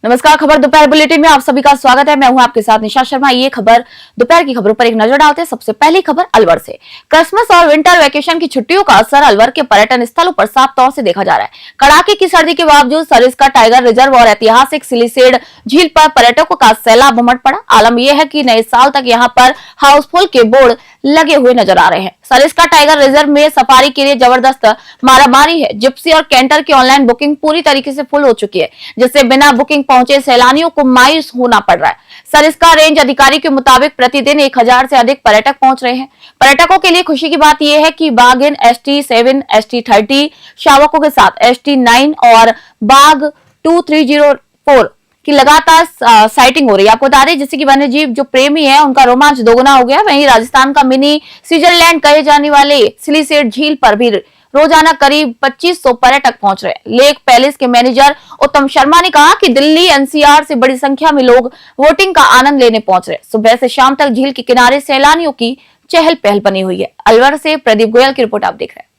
नमस्कार। खबर दोपहर बुलेटिन में आप सभी का स्वागत है। मैं हूं आपके साथ निशा शर्मा। ये खबर दोपहर की खबरों पर एक नजर डालते हैं। सबसे पहली खबर अलवर से। क्रिसमस और विंटर वेकेशन की छुट्टियों का असर अलवर के पर्यटन स्थलों पर साफ तौर से देखा जा रहा है। कड़ाके की सर्दी के बावजूद सरिस्का टाइगर रिजर्व और ऐतिहासिक सिलिसेड झील पर पर्यटकों का सैलाब उमड़ पड़ा। आलम यह है कि नए साल तक यहाँ पर हाउसफुल के बोर्ड लगे हुए नजर आ रहे हैं। सरिस्का टाइगर रिजर्व में सफारी के लिए जबरदस्त मारामारी है। जिप्सी और कैंटर की ऑनलाइन बुकिंग पूरी तरीके से फुल हो चुकी है, जिससे बिना बुकिंग पहुंचे सैलानियों को मायूस होना पड़ रहा है। सरिस्का रेंज अधिकारी के मुताबिक प्रतिदिन 1000 से अधिक पर्यटक पहुंच रहे हैं। पर्यटकों के लिए खुशी की बात यह है कि बाघ इन ST7, ST30 शावकों के साथ ST9 और बाघ 2304 की लगातार साइटिंग हो रही है। आपको बता दें जिससे कि वन्य जीव जो प्रेमी है उनका रोमांच दोगुना हो गया। वहीं राजस्थान का मिनी स्विट्जरलैंड कहे जाने वाले सिलिसेट झील पर भी रोजाना करीब 2500 पर्यटक पहुंच रहे हैं। लेक पैलेस के मैनेजर उत्तम शर्मा ने कहा कि दिल्ली NCR से बड़ी संख्या में लोग वोटिंग का आनंद लेने पहुंच रहे हैं। सुबह से शाम तक झील के किनारे सैलानियों की चहल पहल बनी हुई है। अलवर से प्रदीप गोयल की रिपोर्ट आप देख रहे हैं।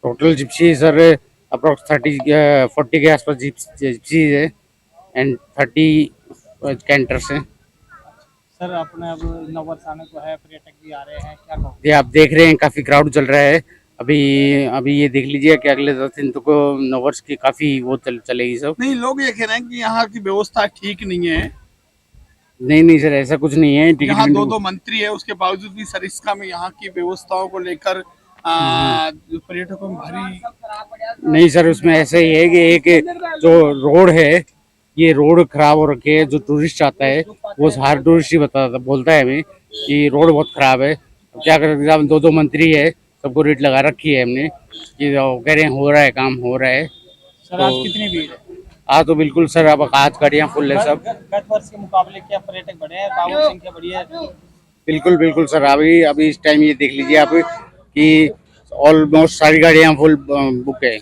टोटल जिप्सी सर अप्रोक्स 40 के आसपास जिप्सी है एंड 30 कैंटर्स हैं। सर अपने अब नववर्ष आने को है, पर्यटक भी आ रहे हैं, क्या कहो? ये आप देख रहे हैं काफी क्राउड चल रहा है। अभी अभी ये देख लीजिए कि अगले 10 दिन तक नववर्ष की काफी वो चलेगी सब। नहीं, लोग ये कह रहे हैं कि यहाँ की व्यवस्था ठीक नहीं है। नहीं सर, ऐसा कुछ नहीं है। यहाँ दो मंत्री है, उसके बावजूद भी सरिस्का में यहाँ की व्यवस्थाओं को लेकर पर्यटकों में भारी नहीं सर, उसमें ऐसा ही है कि एक जो रोड है, ये रोड खराब हो रखी है। जो टूरिस्ट आता है वो हर टूरिस्ट ही बोलता है हमें कि रोड बहुत खराब है। अब क्या करें, दो मंत्री है, सबको रेट लगा रखी है हमने कि कह रहे हैं हो रहा है, काम हो रहा है। सर आज कितनी भीड़ है? आज तो बिल्कुल सर, अब आज गाड़ियाँ फुल है सब। गत वर्ष के मुकाबले क्या पर्यटक बढ़े हैं, बाघों की संख्या बढ़ी है? बिल्कुल सर, अभी इस टाइम ये देख लीजिए आप कि ऑलमोस्ट सारी गाड़ियाँ फुल बुक है।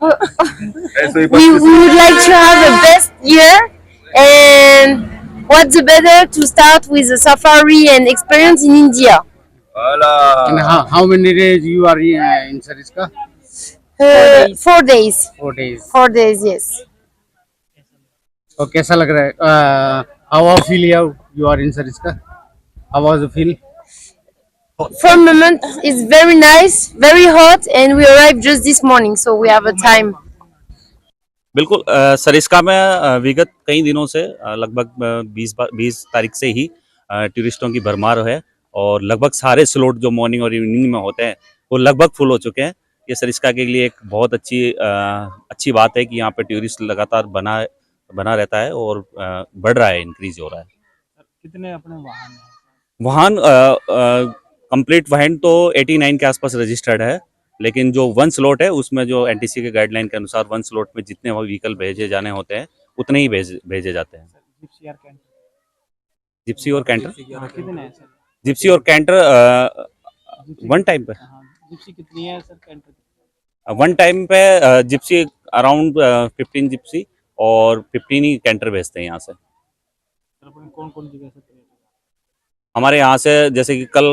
We would like to have a best year, and what's the better to start with a safari and experience in India? And how many days you are in Sariska? 4 days. 4 days. 4 days, yes. तो कैसा लग रहा है? How was feel you are in Sariska? How was the feel? For the moment, it's very nice, very hot, and we arrived just this morning, so we have a time. बिल्कुल सरिस्का में विगत कई दिनों से लगभग 20 तारीख से ही टूरिस्टों की भरमार है और लगभग सारे स्लॉट जो मॉर्निंग और इवनिंग में होते हैं वो लगभग फुल हो चुके हैं। ये सरिस्का के लिए एक बहुत अच्छी बात है कि यहाँ पे टूरिस्ट लगातार बना रहता है और बढ़ रहा है, इंक्रीज हो रहा है। कितने अपने वाहन हैं? वाहन कंप्लीट वाहन तो 89 के आसपास रजिस्टर्ड है, लेकिन जो वन स्लॉट है उसमें जो NTC के गाइडलाइन के अनुसार वन स्लॉट में जितने व्हीकल भेजे जाने होते हैं उतने ही भेजे जाते हैं। जिप्सी और कैंटर कितने हैं सर? जिप्सी और कैंटर वन टाइम पे जिप्सी कितनी है सर? कैंटर वन टाइम पे जिप्सी अराउंड 15 जिप्सी और 15 ही कैंटर भेजते हैं यहाँ से। कौन कौन जगह से हमारे यहाँ से जैसे कि कल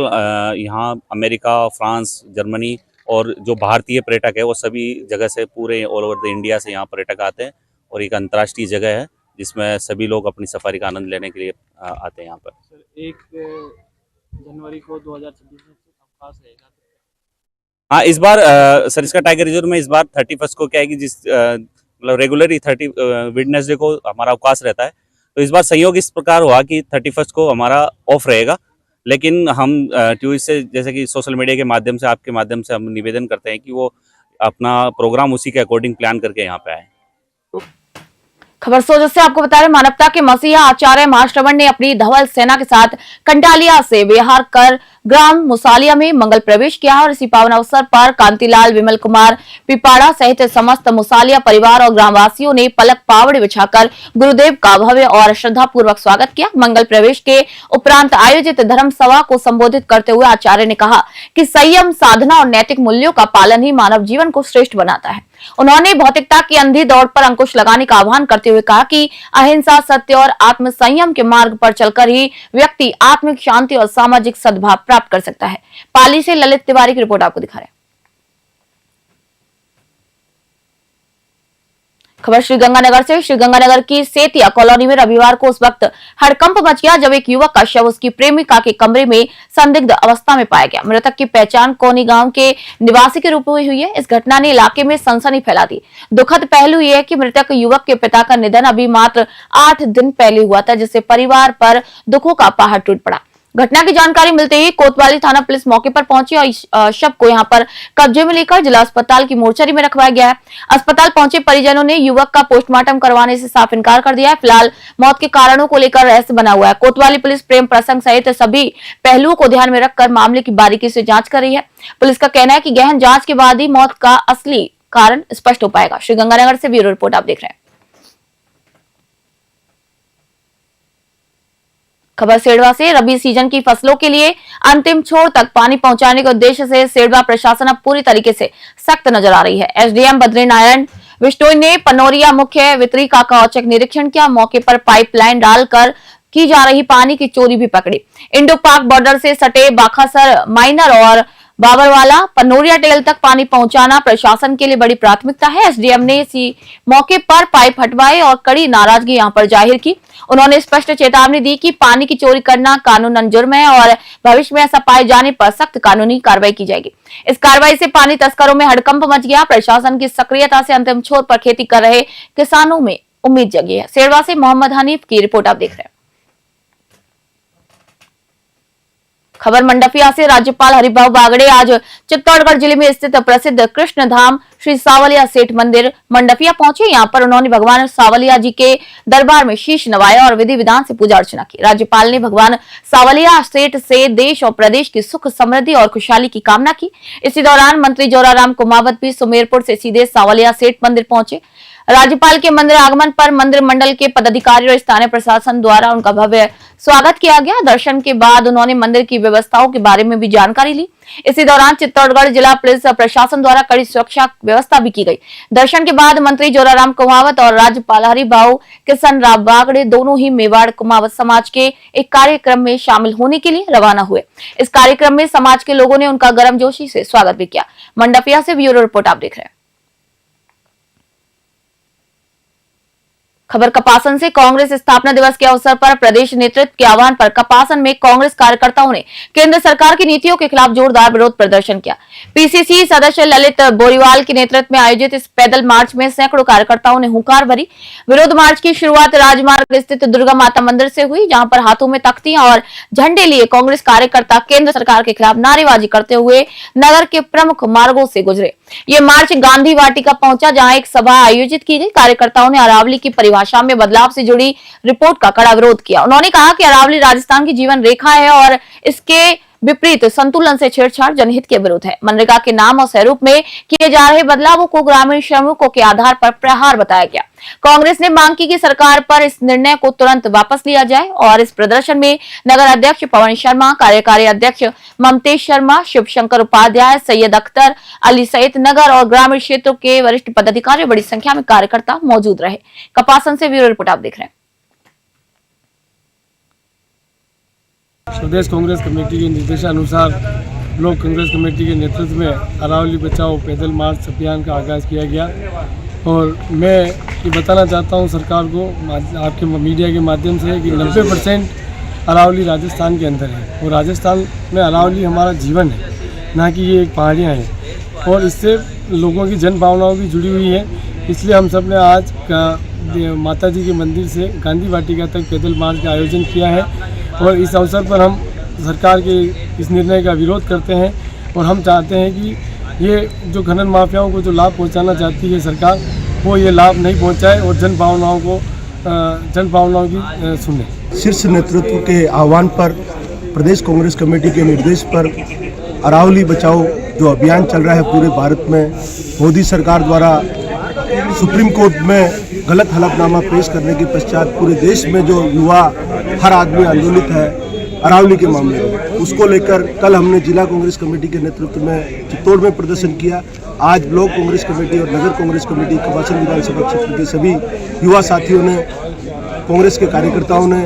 यहाँ अमेरिका, फ्रांस, जर्मनी और जो भारतीय पर्यटक है वो सभी जगह से पूरे ऑल ओवर द इंडिया से यहाँ पर्यटक आते हैं और एक अंतर्राष्ट्रीय जगह है जिसमें सभी लोग अपनी सफारी का आनंद लेने के लिए आते हैं यहाँ पर। सर 1 जनवरी को 2026 में अवकाश रहेगा? हाँ, इस बार सरिस्का टाइगर रिजर्व में इस बार 31 को क्या है कि जिस मतलब रेगुलरली 30 वेडनेसडे को हमारा अवकाश रहता है, तो इस बार संयोग इस प्रकार हुआ कि 31 को हमारा ऑफ रहेगा। लेकिन हम टूरिस्ट से जैसे कि सोशल मीडिया के माध्यम से, आपके माध्यम से हम निवेदन करते हैं कि वो अपना प्रोग्राम उसी के अकॉर्डिंग प्लान करके यहाँ पे आए। खबर सोच से आपको बता रहे मानवता के मसीहा आचार्य महाश्रवण ने अपनी धवल सेना के साथ कंटालिया से विहार कर ग्राम मुसालिया में मंगल प्रवेश किया और इसी पावन अवसर पर कांतिलाल, विमल कुमार पिपाड़ा सहित समस्त मुसालिया परिवार और ग्रामवासियों ने पलक पावड़े बिछाकर गुरुदेव का भव्य और श्रद्धा पूर्वक स्वागत किया। मंगल प्रवेश के उपरांत आयोजित धर्म सभा को संबोधित करते हुए आचार्य ने कहा कि संयम, साधना और नैतिक मूल्यों का पालन ही मानव जीवन को श्रेष्ठ बनाता है। उन्होंने भौतिकता की अंधी दौड़ पर अंकुश लगाने का आह्वान करते हुए कहा कि अहिंसा, सत्य और आत्म संयम के मार्ग पर चलकर ही व्यक्ति आत्मिक शांति और सामाजिक सद्भाव प्राप्त कर सकता है। पाली से ललित तिवारी की रिपोर्ट आपको दिखा रहे हैं। खबर श्रीगंगानगर से। श्रीगंगानगर की सेतिया कॉलोनी में रविवार को उस वक्त हड़कंप मच गया जब एक युवक का शव उसकी प्रेमिका के कमरे में संदिग्ध अवस्था में पाया गया। मृतक की पहचान कोनी गांव के निवासी के रूप में हुई है। इस घटना ने इलाके में सनसनी फैला दी। दुखद पहलू यह है कि मृतक युवक के पिता का निधन अभी मात्र 8 दिन पहले हुआ था, जिससे परिवार पर दुखों का पहाड़ टूट पड़ा। घटना की जानकारी मिलते ही कोतवाली थाना पुलिस मौके पर पहुंची और शव को यहां पर कब्जे में लेकर जिला अस्पताल की मोर्चरी में रखवाया गया है। अस्पताल पहुंचे परिजनों ने युवक का पोस्टमार्टम करवाने से साफ इनकार कर दिया है। फिलहाल मौत के कारणों को लेकर रहस्य बना हुआ है। कोतवाली पुलिस प्रेम प्रसंग सहित सभी पहलुओं को ध्यान में रखकर मामले की बारीकी से जांच कर रही है। पुलिस का कहना है कि गहन जांच के बाद ही मौत का असली कारण स्पष्ट हो पाएगा। श्रीगंगानगर से ब्यूरो रिपोर्ट आप देख रहे हैं। खबर सेड़वा से। रबी सीजन की फसलों के लिए अंतिम छोर तक पानी पहुंचाने के उद्देश्य से सेड़वा प्रशासन अब पूरी तरीके से सख्त नजर आ रही है। एसडीएम बद्रीनारायण विश्नोई ने पनोरिया मुख्य वितरिका का औचक निरीक्षण किया। मौके पर पाइपलाइन डालकर की जा रही पानी की चोरी भी पकड़ी। इंडो पाक बॉर्डर से सटे बाखासर माइनर और बाबरवाला पनोरिया टेल तक पानी पहुंचाना प्रशासन के लिए बड़ी प्राथमिकता है। एसडीएम ने इसी मौके पर पाइप हटवाए और कड़ी नाराजगी यहां पर जाहिर की। उन्होंने स्पष्ट चेतावनी दी कि पानी की चोरी करना कानूनन जुर्म है और भविष्य में ऐसा पाए जाने पर सख्त कानूनी कार्रवाई की जाएगी। इस कार्रवाई से पानी तस्करों में हड़कंप मच गया। प्रशासन की सक्रियता से अंतिम छोर पर खेती कर रहे किसानों में उम्मीद जगी है। सेड़वा से मोहम्मद हनीफ की रिपोर्ट आप देख रहे हैं। खबर मंडफिया से। राज्यपाल हरिभाऊ बागड़े आज चित्तौड़गढ़ जिले में स्थित प्रसिद्ध कृष्ण धाम श्री सावलिया सेठ मंदिर मंडफिया पहुंचे। यहां पर उन्होंने भगवान सावलिया जी के दरबार में शीश नवाया और विधि विधान से पूजा अर्चना की। राज्यपाल ने भगवान सावलिया सेठ से देश और प्रदेश की सुख समृद्धि और खुशहाली की कामना की। इसी दौरान मंत्री जोराराम कुमावत भी सुमेरपुर से सीधे सावलिया सेठ मंदिर पहुंचे। राज्यपाल के मंदिर आगमन पर मंदिर मंडल के पदाधिकारियों और स्थानीय प्रशासन द्वारा उनका भव्य स्वागत किया गया। दर्शन के बाद उन्होंने मंदिर की व्यवस्थाओं के बारे में भी जानकारी ली। इसी दौरान चित्तौड़गढ़ जिला पुलिस प्रशासन द्वारा कड़ी सुरक्षा व्यवस्था भी की गई। दर्शन के बाद मंत्री जोराराम कुमावत और राज्यपाल हरिभाऊ किशन राव बागड़े दोनों ही मेवाड़ कुमावत समाज के एक कार्यक्रम में शामिल होने के लिए रवाना हुए। इस कार्यक्रम में समाज के लोगों ने उनका गर्मजोशी से स्वागत भी किया। मंडफिया से ब्यूरो रिपोर्ट आप देख रहे हैं। खबर कपासन से। कांग्रेस स्थापना दिवस के अवसर पर प्रदेश नेतृत्व के आह्वान पर कपासन में कांग्रेस कार्यकर्ताओं ने केंद्र सरकार की नीतियों के खिलाफ जोरदार विरोध प्रदर्शन किया। पीसीसी सदस्य ललित बोरीवाल के नेतृत्व में आयोजित इस पैदल मार्च में सैकड़ों कार्यकर्ताओं ने हुंकार भरी। विरोध मार्च की शुरुआत राजमार्ग स्थित दुर्गा माता मंदिर से हुई, जहां पर हाथों में तख्तियां और झंडे लिए कांग्रेस कार्यकर्ता केंद्र सरकार के खिलाफ नारेबाजी करते हुए नगर के प्रमुख मार्गों से गुजरे। ये मार्च गांधी वाटिका पहुंचा, जहां एक सभा आयोजित की गई। कार्यकर्ताओं ने अरावली की भाषा में बदलाव से जुड़ी रिपोर्ट का कड़ा विरोध किया। उन्होंने कहा कि अरावली राजस्थान की जीवन रेखा है और इसके विपरीत संतुलन से छेड़छाड़ जनहित के विरुद्ध है। मनरेगा के नाम और स्वरूप में किए जा रहे बदलावों को ग्रामीण श्रमिकों के आधार पर प्रहार बताया गया। कांग्रेस ने मांग की कि सरकार पर इस निर्णय को तुरंत वापस लिया जाए और इस प्रदर्शन में नगर अध्यक्ष पवन शर्मा, कार्यकारी अध्यक्ष ममतेश शर्मा, शिव शंकर उपाध्याय, सैयद अख्तर अली सहित नगर और ग्रामीण क्षेत्रों के वरिष्ठ पदाधिकारी बड़ी संख्या में कार्यकर्ता मौजूद रहे। कपासन से ब्यूरो रिपोर्ट आप देख रहे हैं। प्रदेश कांग्रेस कमेटी के निर्देशानुसार ब्लॉक कांग्रेस कमेटी के नेतृत्व में अरावली बचाओ पैदल मार्च अभियान का आगाज़ किया गया और मैं ये बताना चाहता हूँ सरकार को आपके मीडिया के माध्यम से कि 90% अरावली राजस्थान के अंदर है और राजस्थान में अरावली हमारा जीवन है, ना कि ये एक पहाड़ियाँ हैं और इससे लोगों की जन भावनाओं भी जुड़ी हुई है। इसलिए हम सब ने आज माता जी के मंदिर से गांधी वाटिका तक पैदल मार्च का आयोजन किया है और इस अवसर पर हम सरकार के इस निर्णय का विरोध करते हैं और हम चाहते हैं कि ये जो खनन माफियाओं को जो लाभ पहुंचाना चाहती है सरकार, वो ये लाभ नहीं पहुंचाए और जन भावनाओं की सुने। शीर्ष नेतृत्व के आह्वान पर प्रदेश कांग्रेस कमेटी के निर्देश पर अरावली बचाओ जो अभियान चल रहा है पूरे भारत में, मोदी सरकार द्वारा सुप्रीम कोर्ट में गलत हलफनामा पेश करने के पश्चात पूरे देश में जो युवा हर आदमी आंदोलित है अरावली के मामले में, उसको लेकर कल हमने जिला कांग्रेस कमेटी के नेतृत्व में चित्तौड़ में प्रदर्शन किया। आज ब्लॉक कांग्रेस कमेटी और नगर कांग्रेस कमेटी कपासन विधानसभा क्षेत्र के सभी युवा साथियों ने, कांग्रेस के कार्यकर्ताओं ने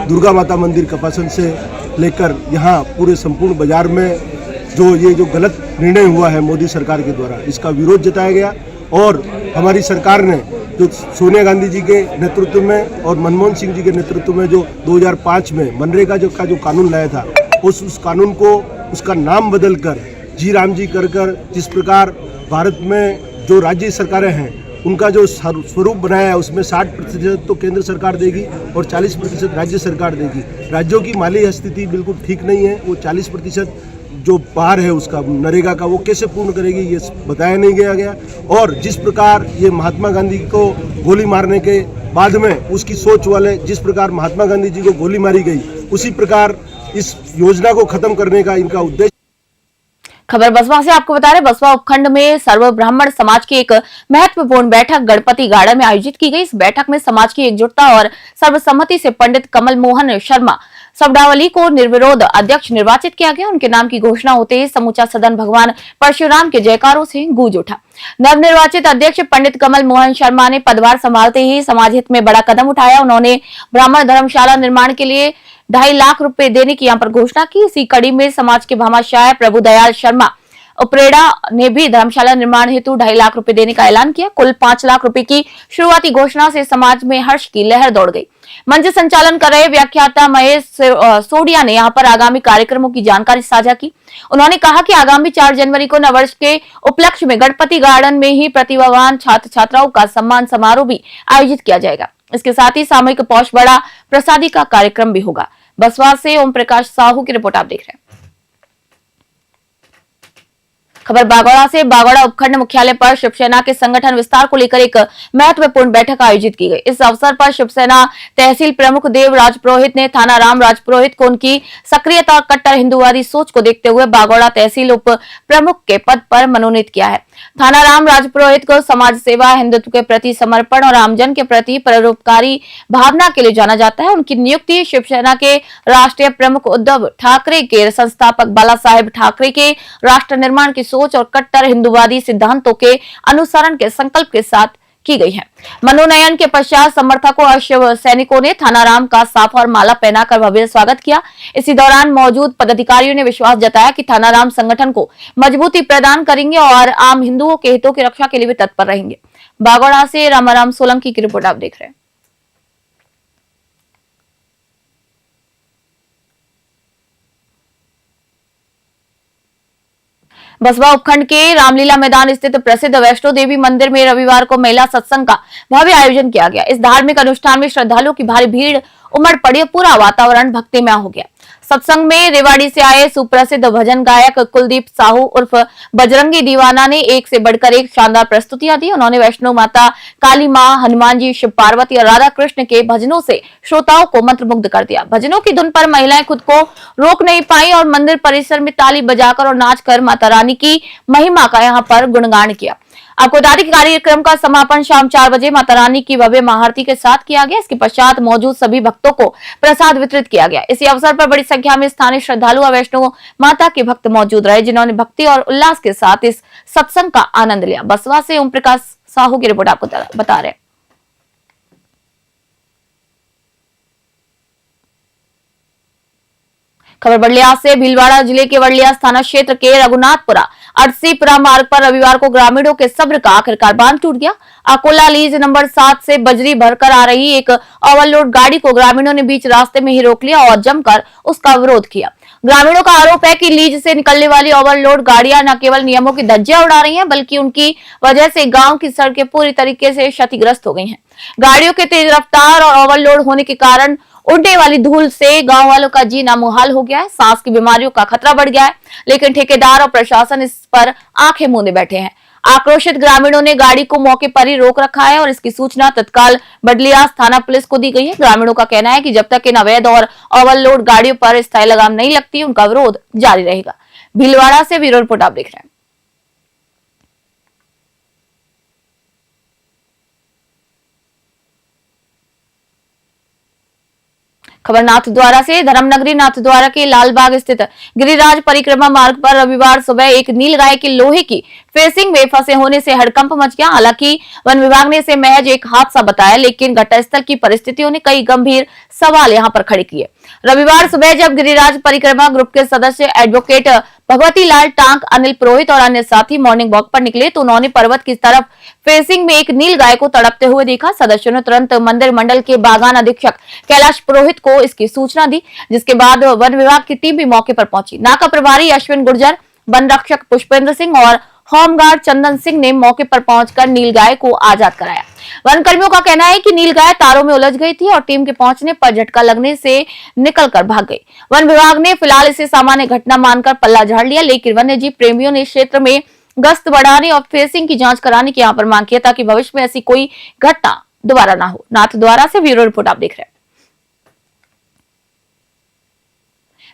दुर्गा माता मंदिर कपासन से लेकर यहाँ पूरे संपूर्ण बाजार में जो गलत निर्णय हुआ है मोदी सरकार के द्वारा, इसका विरोध जताया गया और हमारी सरकार ने जो सोनिया गांधी जी के नेतृत्व में और मनमोहन सिंह जी के नेतृत्व में जो 2005 में मनरेगा का जो कानून लाया था, उस कानून को उसका नाम बदलकर जी राम जी कर जिस प्रकार भारत में जो राज्य सरकारें हैं उनका जो स्वरूप बनाया है, उसमें 60% तो केंद्र सरकार देगी और 40% राज्य सरकार देगी। राज्यों की माली स्थिति बिल्कुल ठीक नहीं है। वो 40% जो पार है उसका नरेगा का, वो कैसे पूर्ण करेगी ये बताया नहीं गया। और जिस प्रकार ये महात्मा गांधी को गोली मारने के बाद में उसकी सोच वाले, जिस प्रकार महात्मा गांधी जी को गोली मारी गई, उसी प्रकार इस योजना को खत्म करने का इनका उद्देश्य। खबर बसवा से आपको बता रहे, बसवा उपखंड में सर्व ब्राह्मण समाज की एक महत्वपूर्ण बैठक गणपति गार्डन में आयोजित की गई। इस बैठक में समाज की एकजुटता और सर्वसम्मति से पंडित कमल मोहन शर्मा सबडावली को निर्विरोध अध्यक्ष निर्वाचित किया गया। उनके नाम की घोषणा होते ही समूचा सदन भगवान परशुराम के जयकारों से गूंज उठा। नवनिर्वाचित अध्यक्ष पंडित कमल मोहन शर्मा ने पदभार संभालते ही समाज हित में बड़ा कदम उठाया। उन्होंने ब्राह्मण धर्मशाला निर्माण के लिए 2.5 लाख रुपए देने की यहाँ पर घोषणा की। इसी कड़ी में समाज के भामाशाह प्रभु दयाल शर्मा उपरेड़ा ने भी धर्मशाला निर्माण हेतु 2.5 लाख रुपए देने का ऐलान किया। कुल 5 लाख रुपए की शुरुआती घोषणा से समाज में हर्ष की लहर दौड़ गई। मंच संचालन कर रहे व्याख्याता महेश सोडिया ने यहाँ पर आगामी कार्यक्रमों की जानकारी साझा की। उन्होंने कहा कि आगामी 4 जनवरी को नववर्ष के उपलक्ष्य में गणपति गार्डन में ही प्रतिभावान छात्र छात्राओं का सम्मान समारोह भी आयोजित किया जाएगा। इसके साथ ही सामूहिक पौष बड़ा प्रसादी का कार्यक्रम भी होगा। बसवा से ओम प्रकाश साहू की रिपोर्ट आप देख रहे हैं। खबर बागोड़ा से, बागोड़ा उपखंड मुख्यालय पर शिवसेना के संगठन विस्तार को लेकर एक महत्वपूर्ण बैठक आयोजित की गई। इस अवसर पर शिवसेना तहसील प्रमुख देव राजपुरोहित ने थाना राम राजपुरोहित को उनकी सक्रियता और कट्टर हिंदूवादी सोच को देखते हुए बागोड़ा तहसील उप प्रमुख के पद पर मनोनीत किया है। थाना राम राजपुरोहित को समाज सेवा, हिंदुत्व के प्रति समर्पण और आमजन के प्रति परोपकारी भावना के लिए जाना जाता है। उनकी नियुक्ति शिवसेना के राष्ट्रीय प्रमुख उद्धव ठाकरे के संस्थापक बाला साहेब ठाकरे के राष्ट्र निर्माण की सोच और कट्टर हिंदूवादी सिद्धांतों के अनुसरण के संकल्प के साथ की गई है। मनोनयन के पश्चात समर्थकों और शिव सैनिकों ने थाना राम का साफा और माला पहनाकर भव्य स्वागत किया। इसी दौरान मौजूद पदाधिकारियों ने विश्वास जताया कि थाना राम संगठन को मजबूती प्रदान करेंगे और आम हिंदुओं के हितों की रक्षा के लिए भी तत्पर रहेंगे। बागोड़ा से रामाराम सोलंकी की रिपोर्ट आप देख रहे हैं। बसवा उपखंड के रामलीला मैदान स्थित प्रसिद्ध वैष्णो देवी मंदिर में रविवार को महिला सत्संग का भव्य आयोजन किया गया। इस धार्मिक अनुष्ठान में श्रद्धालुओं की भारी भीड़ उमड़ पड़ी। पूरा वातावरण भक्तिमय हो गया। सत्संग में रेवाड़ी से आए सुप्रसिद्ध भजन गायक कुलदीप साहू उर्फ बजरंगी दीवाना ने एक से बढ़कर एक शानदार प्रस्तुतियां दी। उन्होंने वैष्णो माता, काली मां, हनुमान जी, शिव पार्वती और राधा कृष्ण के भजनों से श्रोताओं को मंत्रमुग्ध कर दिया। भजनों की धुन पर महिलाएं खुद को रोक नहीं पाई और मंदिर परिसर में ताली बजाकर और नाचकर माता रानी की महिमा का यहाँ पर गुणगान किया। आपको बता दें कि कार्यक्रम का समापन शाम 4 बजे माता रानी की भव्य महाआरती के साथ किया गया। इसके पश्चात मौजूद सभी भक्तों को प्रसाद वितरित किया गया। इसी अवसर पर बड़ी संख्या में स्थानीय श्रद्धालु और वैष्णो माता के भक्त मौजूद रहे, जिन्होंने भक्ति और उल्लास के साथ इस सत्संग का आनंद लिया। बसवा से ओम प्रकाश साहू की रिपोर्ट आपको बता रहे हैं। खबर बड़लिया से, भीलवाड़ा जिले के बड़लिया थाना क्षेत्र के रघुनाथपुरा अटसीपुरा मार्ग पर रविवार को ग्रामीणों के सब्र का आखिरकार बांध टूट गया। अकोला लीज नंबर 7 से बजरी भरकर आ रही एक ओवरलोड गाड़ी को ग्रामीणों ने बीच रास्ते में ही रोक लिया और जमकर उसका विरोध किया। ग्रामीणों का आरोप है कि लीज से निकलने वाली ओवरलोड गाड़ियां न केवल नियमों की धज्जियां उड़ा रही हैं, बल्कि उनकी वजह से गांव की सड़कें पूरी तरीके से क्षतिग्रस्त हो गई हैं। गाड़ियों के तेज रफ्तार और ओवरलोड होने के कारण उड़ने वाली धूल से गांव वालों का जीना मुहाल हो गया है। सांस की बीमारियों का खतरा बढ़ गया है, लेकिन ठेकेदार और प्रशासन इस पर आंखें मूंदे बैठे हैं। आक्रोशित ग्रामीणों ने गाड़ी को मौके पर ही रोक रखा है और इसकी सूचना तत्काल बडलियास थाना पुलिस को दी गई है। ग्रामीणों का कहना है कि जब तक इन अवैध और ओवरलोड गाड़ियों पर स्थायी लगाम नहीं लगती, उनका विरोध जारी रहेगा। भीलवाड़ा से ब्यूरो रिपोर्ट आप देख रहे हैं। खबर नाथद्वारा से, धर्मनगरी नाथद्वारा के लालबाग स्थित गिरिराज परिक्रमा मार्ग पर रविवार सुबह एक नीलगाय के लोहे की फेसिंग में फंसे होने से हड़कंप मच गया। हालांकि वन विभाग ने इसे महज एक हादसा बताया, लेकिन घटनास्थल की परिस्थितियों ने कई गंभीर सवाल यहां पर खड़े किए। रविवार सुबह जब गिरिराज परिक्रमा ग्रुप के सदस्य एडवोकेट भगवती लाल टांक, अनिल पुरोहित और अन्य साथी मॉर्निंग वॉक पर निकले तो उन्होंने पर्वत की तरफ फेसिंग में एक नील गाय को तड़पते हुए देखा। सदस्यों ने तुरंत मंदिर मंडल के बागान अधीक्षक कैलाश पुरोहित को इसकी सूचना दी, जिसके बाद वन विभाग की टीम भी मौके पर पहुंची। नाका प्रभारी अश्विन गुर्जर, वन रक्षक पुष्पेंद्र सिंह और होमगार्ड चंदन सिंह ने मौके पर पहुंचकर नील गाय को आजाद कराया। वन कर्मियों का कहना है कि नील गाय तारों में उलझ गई थी और टीम के पहुंचने पर झटका लगने से निकलकर भाग गई। वन विभाग ने फिलहाल इसे सामान्य घटना मानकर पल्ला झाड़ लिया, लेकिन वन्यजीव प्रेमियों ने क्षेत्र में गश्त बढ़ाने और फेसिंग की जांच कराने की यहाँ पर मांग किया ताकि भविष्य में ऐसी कोई घटना दोबारा ना हो। नाथद्वारा से ब्यूरो रिपोर्ट आप देख रहे हैं।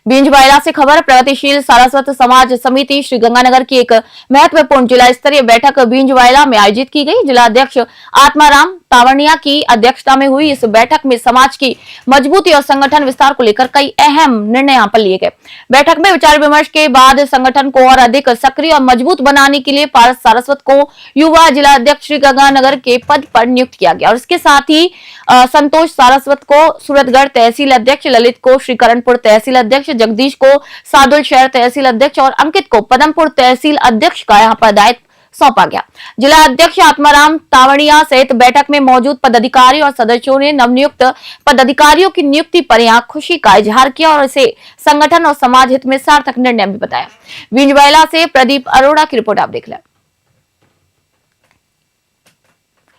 बींजवाइला से खबर, प्रगतिशील सारस्वत समाज समिति श्री गंगानगर की एक महत्वपूर्ण जिला स्तरीय बैठक बींजवाइला में आयोजित की गई। जिला अध्यक्ष आत्माराम तावड़िया की अध्यक्षता में हुई इस बैठक में समाज की मजबूती और संगठन विस्तार को लेकर कई अहम निर्णय यहाँ पर लिए गए। बैठक में विचार विमर्श के बाद संगठन को और अधिक सक्रिय और मजबूत बनाने के लिए पारस सारस्वत को युवा जिला अध्यक्ष श्री गंगानगर के पद पर नियुक्त किया गया और इसके साथ ही संतोष सारस्वत को सूरतगढ़ तहसील अध्यक्ष, ललित को श्रीकरणपुर तहसील अध्यक्ष, जगदीश को सादुल शहर तहसील अध्यक्ष और अंकित को पदमपुर तहसील अध्यक्ष का यहाँ पर दायित्व सौंपा गया। जिला अध्यक्ष आत्माराम तावड़िया सहित बैठक में मौजूद पदाधिकारी और सदस्यों ने नवनियुक्त पदाधिकारियों की नियुक्ति पर यहाँ खुशी का इजहार किया और इसे संगठन और समाज हित में सार्थक निर्णय भी बताया। बींजवाइला से प्रदीप अरोड़ा की रिपोर्ट आप देख लें।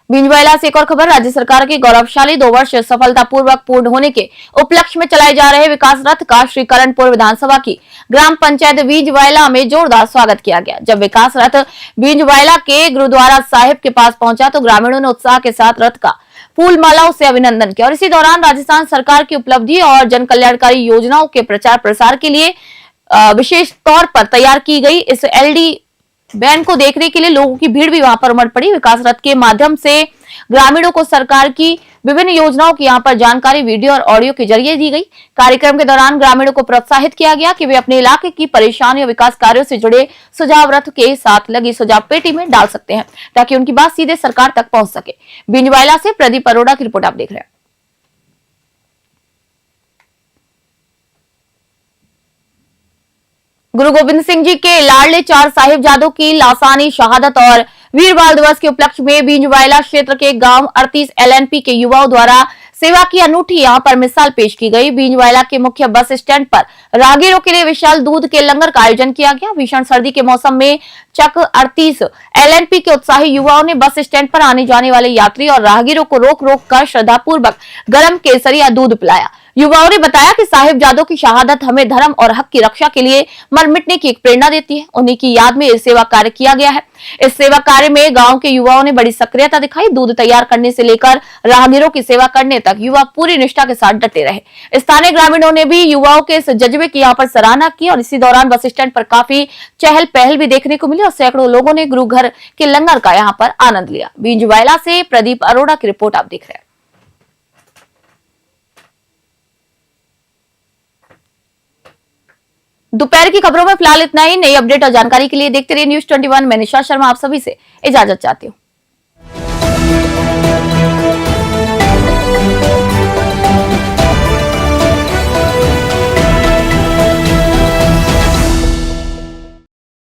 बींजवाइला से एक और खबर, राज्य सरकार के गौरवशाली 2 वर्ष सफलतापूर्वक पूर्ण होने के उपलक्ष्य में चलाए जा रहे विकास रथ का श्रीकरणपुर विधानसभा की ग्राम पंचायत बींजवाइला में जोरदार स्वागत किया गया। जब विकास रथ बींजवाइला के गुरुद्वारा साहिब के पास पहुंचा तो ग्रामीणों ने उत्साह के साथ रथ का फूल मालाओं से अभिनंदन किया और इसी दौरान राजस्थान सरकार की उपलब्धि और जन कल्याणकारी योजनाओं के प्रचार प्रसार के लिए विशेष तौर पर तैयार की गई इस एलडी बैन को देखने के लिए लोगों की भीड़ भी वहां पर उमड़ पड़ी। विकास रथ के माध्यम से ग्रामीणों को सरकार की विभिन्न योजनाओं की यहां पर जानकारी वीडियो और ऑडियो के जरिए दी गई। कार्यक्रम के दौरान ग्रामीणों को प्रोत्साहित किया गया कि वे अपने इलाके की परेशानी और विकास कार्यों से जुड़े सुझाव रथ के साथ लगी सुझाव पेटी में डाल सकते हैं ताकि उनकी बात सीधे सरकार तक पहुंच सके। बींजवाइला से प्रदीप अरोड़ा की रिपोर्ट आप देख रहे हैं। गुरु गोविंद सिंह जी के लाडले 4 साहिबजादों की लासानी शहादत और वीर बाल दिवस के उपलक्ष्य में बींजवाइला क्षेत्र के गांव 38 एलएनपी के युवाओं द्वारा सेवा की अनूठी यहां पर मिसाल पेश की गई। बींजवाइला के मुख्य बस स्टैंड पर राहगीरों के लिए विशाल दूध के लंगर का आयोजन किया गया। भीषण सर्दी के मौसम में चक 38 एलएनपी के उत्साही युवाओं ने बस स्टैंड पर आने जाने वाले यात्री और राहगीरों को रोक रोक कर श्रद्धापूर्वक गर्म केसरिया दूध पिलाया। युवाओं ने बताया कि साहिबजादों की शहादत हमें धर्म और हक की रक्षा के लिए मर मिटने की एक प्रेरणा देती है। उन्हीं की याद में यह सेवा कार्य किया गया है। इस सेवा कार्य में गांव के युवाओं ने बड़ी सक्रियता दिखाई। दूध तैयार करने से लेकर राहगीरों की सेवा करने तक युवा पूरी निष्ठा के साथ डटे रहे। स्थानीय ग्रामीणों ने भी युवाओं के इस जज्बे की यहाँ पर सराहना की और इसी दौरान बस स्टैंड पर काफी चहल पहल भी देखने को मिली और सैकड़ों लोगों ने गुरु घर के लंगर का यहाँ पर आनंद लिया। बींजवाइला से प्रदीप अरोड़ा की रिपोर्ट आप देख रहे हैं। दोपहर की खबरों में फिलहाल इतना ही। नई अपडेट और जानकारी के लिए देखते रहिए न्यूज़ 21। मैं निशा शर्मा आप सभी से इजाजत चाहती हूँ।